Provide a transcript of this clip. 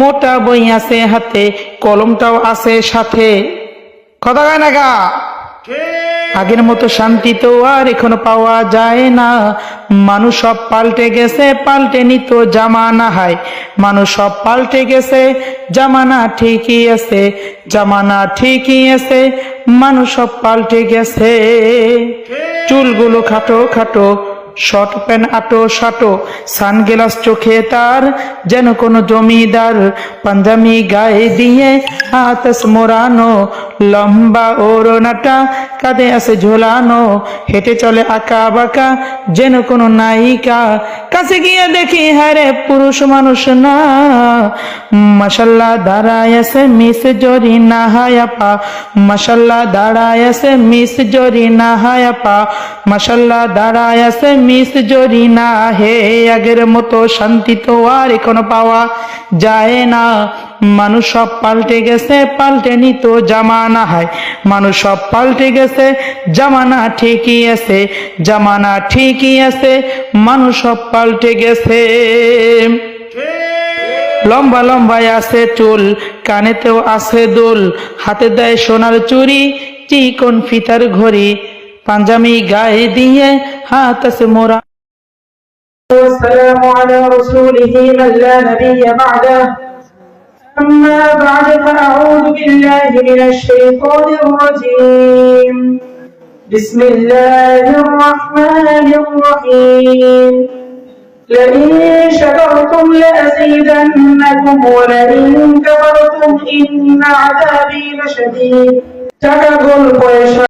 মোটা বই আছে হাতে, কলমটাও আছে সাথে। কথা কয় না গা? আগের মতো শান্তি তো আর এখন পাওয়া যায় না। মানুষ সব পাল্টে গেছে, পাল্টে নিত জামানা। হায় মানুষ সব পাল্টে গেছে, জামানা ঠিকই আছে, জামানা ঠিকই আছে, মানুষ সব পাল্টে গেছে। চুলগুলো খাটো খাটো, শর্ট প্যান্ট আটো সাটো, সানগ্লাস চোখে তার যেন কোনো জমিদার, পাঞ্জাবি গায়ে দিয়ে হাত মোড়ানো, লম্বা ওড়নাটা কাঁধে আছে ঝোলানো, হেঁটে চলে আঁকা বাঁকা যেন কোনো নায়িকা। কাছে গিয়ে দেখি হায়রে পুরুষ মানুষ না, মাশাল্লাহ দাঁড়ায় আছে মিস জরিনা হায়াপা, মাশাল্লাহ দাঁড়ায় আছে মিস জরিনা হায়াপা, মাশাল্লাহ দাঁড়ায় আছে মিস জরিনা। হে আগের মতো শান্তি তো আর এখনো পাওয়া যায় না। মানুষ সব পাল্টে গেছে, পাল্টে নিত জামানা। হয় মানুষ সব পাল্টে গেছে, জামানা ঠিকই আছে, জামানা ঠিকই আছে, মানুষ সব পাল্টে গেছে। লম্বা লম্বায় আছে চুল, কানেতেও আছে দুল, হাতে দেয় সোনার চুড়ি, চিকন ফিতার ঘড়ি, পাঞ্জাবি গায়ে দিয়ে হাত আছে মোরা। والسلام على رسوله من لا نبي بعده. أما بعد فأعوذ بالله من الشيطان الرجيم. بسم الله الرحمن الرحيم. لئن شكرتم لأزيدنكم ولئن كفرتم إن عذابي لشديد. টাকা গোল পয়সা